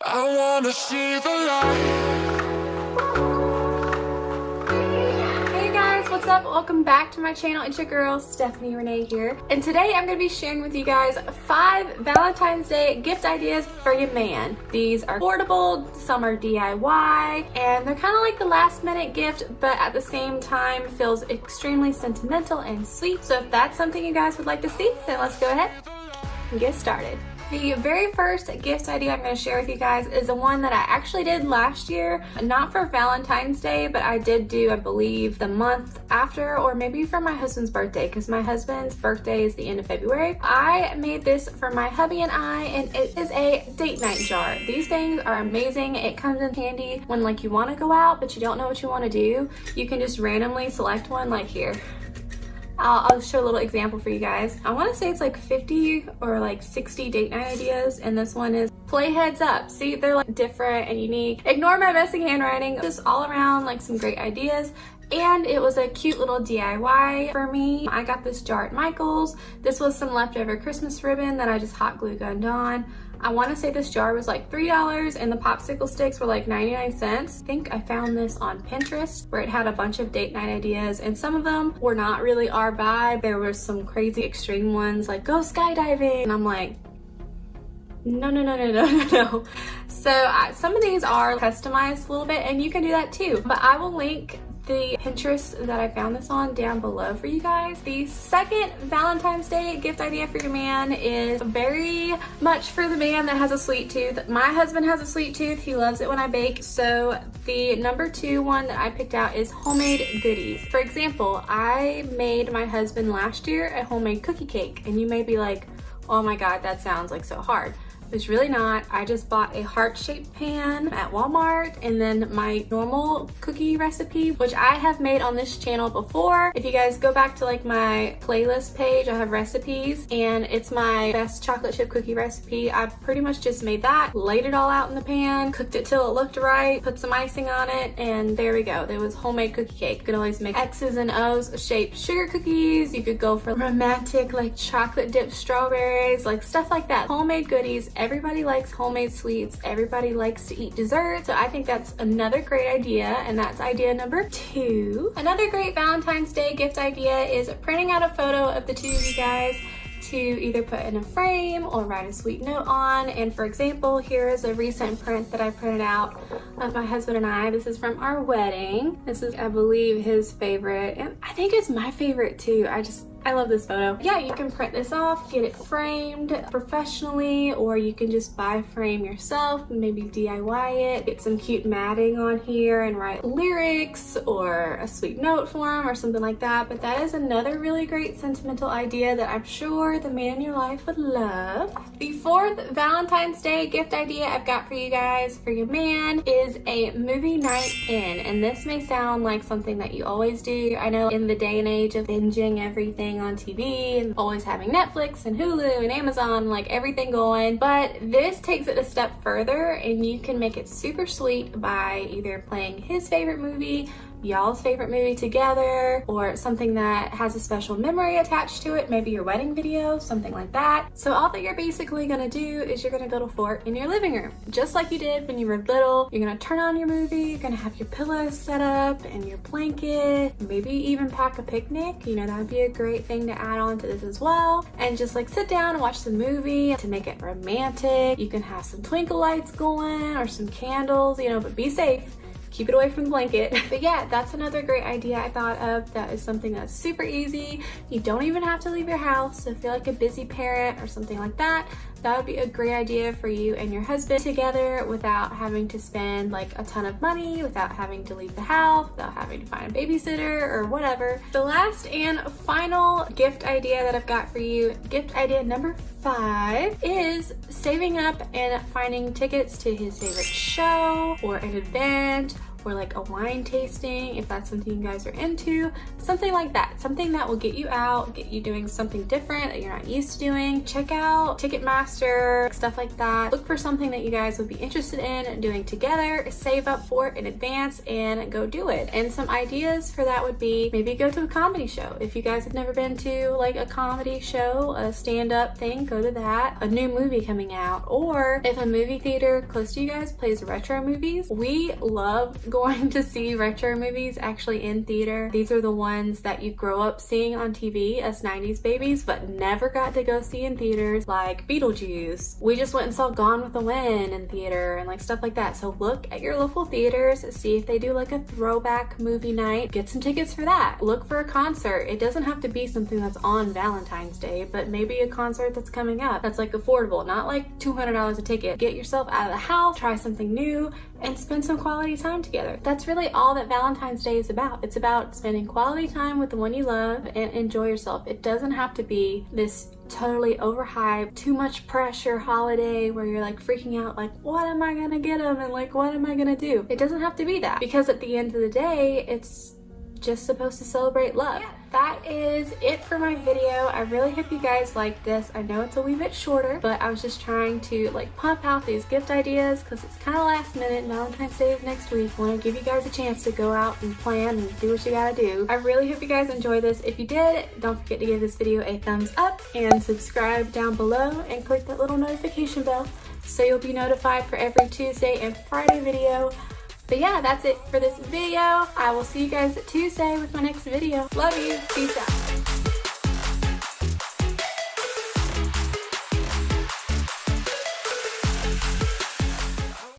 I wanna see the light. Hey guys, what's up? Welcome back to my channel. It's your girl, Stephany Rene here. And today I'm going to be sharing with you guys 5 Valentine's Day gift ideas for your man. These are affordable, some are DIY, and they're kind of like the last minute gift, but at the same time feels extremely sentimental and sweet. So if that's something you guys would like to see, then let's go ahead and get started. The very first gift idea I'm going to share with you guys is the one that I actually did last year, not for Valentine's Day, but I did do, I believe, the month after, or maybe for my husband's birthday, because my husband's birthday is the end of February. I made this for my hubby and I, and it is a date night jar. These things are amazing. It comes in handy when like you want to go out, but you don't know what you want to do. You can just randomly select one, like here. I'll show a little example for you guys. I want to say it's like 50 or like 60 date night ideas, and this one is play heads up. See, they're like different and unique. Ignore my messy handwriting. Just all around like some great ideas. And it was a cute little DIY for me. I got this jar at Michael's. This was some leftover Christmas ribbon that I just hot glue gunned on. I want to say this jar was like $3 and the popsicle sticks were like 99 cents. I think I found this on Pinterest where it had a bunch of date night ideas, and some of them were not really our vibe. There were some crazy extreme ones like go skydiving, and I'm like, no. So some of these are customized a little bit, and you can do that too. But I will link the Pinterest that I found this on down below for you guys. The second Valentine's Day gift idea for your man is very much for the man that has a sweet tooth. My husband has a sweet tooth. He loves it when I bake. So the number 2 one that I picked out is homemade goodies. For example, I made my husband last year a homemade cookie cake, and you may be like, oh my God, that sounds like so hard. It's really not. I just bought a heart-shaped pan at Walmart, and then my normal cookie recipe, which I have made on this channel before. If you guys go back to like my playlist page, I have recipes, and it's my best chocolate chip cookie recipe. I pretty much just made that, laid it all out in the pan, cooked it till it looked right, put some icing on it, and there we go. There was homemade cookie cake. You could always make X's and O's shaped sugar cookies. You could go for romantic like chocolate dipped strawberries, like stuff like that. Homemade goodies. Everybody likes homemade sweets. Everybody likes to eat dessert. So I think that's another great idea, and that's idea number 2. Another great Valentine's Day gift idea is printing out a photo of the two of you guys to either put in a frame or write a sweet note on. And for example, here is a recent print that I printed out of my husband and I. This is from our wedding. This is, I believe, his favorite, and I think it's my favorite too. I love this photo. Yeah, you can print this off, get it framed professionally, or you can just buy a frame yourself, maybe DIY it, get some cute matting on here and write lyrics or a sweet note for him or something like that. But that is another really great sentimental idea that I'm sure the man in your life would love. The 4th Valentine's Day gift idea I've got for you guys, for your man, is a movie night in. And this may sound like something that you always do. I know in the day and age of binging everything on TV and always having Netflix and Hulu and Amazon, like everything going, but this takes it a step further, and you can make it super sweet by either playing his favorite movie, y'all's favorite movie together, or something that has a special memory attached to it, maybe your wedding video, something like that. So all that you're basically gonna do is you're gonna build a fort in your living room, just like you did when you were little. You're gonna turn on your movie, you're gonna have your pillows set up and your blanket, maybe even pack a picnic. You know, that would be a great thing to add on to this as well. And just like sit down and watch the movie to make it romantic. You can have some twinkle lights going or some candles, you know, but be safe. Keep it away from the blanket. But yeah, that's another great idea I thought of. That is something that's super easy. You don't even have to leave your house. So if you're like a busy parent or something like that, that would be a great idea for you and your husband together without having to spend like a ton of money, without having to leave the house, without having to find a babysitter or whatever. The last and final gift idea that I've got for you, gift idea number 5, is saving up and finding tickets to his favorite show or an event or like a wine tasting if that's something you guys are into. Something like that. Something that will get you out, get you doing something different that you're not used to doing. Check out Ticketmaster, stuff like that. Look for something that you guys would be interested in doing together, save up for it in advance, and go do it. And some ideas for that would be maybe go to a comedy show. If you guys have never been to like a comedy show, a stand-up thing, go to that. A new movie coming out, or if a movie theater close to you guys plays retro movies, we love going to see retro movies actually in theater. These are the ones that you grow up seeing on TV as 90s babies but never got to go see in theaters, like Beetlejuice. We just went and saw Gone with the Wind in theater and like stuff like that. So look at your local theaters, see if they do like a throwback movie night, get some tickets for that. Look for a concert. It doesn't have to be something that's on Valentine's Day, but maybe a concert that's coming up that's like affordable, not like $200 a ticket. Get yourself out of the house, try something new, and spend some quality time together. That's really all that Valentine's Day is about. It's about spending quality time with the one you love and enjoy yourself. It doesn't have to be this totally overhyped, too much pressure holiday where you're like freaking out like, what am I gonna get them and like what am I gonna do? It doesn't have to be that, because at the end of the day it's just supposed to celebrate love. Yeah, that is it for my video. I really hope you guys like this. I know it's a wee bit shorter, but I was just trying to like pump out these gift ideas because it's kind of last minute. Valentine's Day is next week. I want to give you guys a chance to go out and plan and do what you gotta do. I really hope you guys enjoyed this. If you did, don't forget to give this video a thumbs up and subscribe down below and click that little notification bell so you'll be notified for every Tuesday and Friday video. But yeah, that's it for this video. I will see you guys Tuesday with my next video. Love you. Peace out.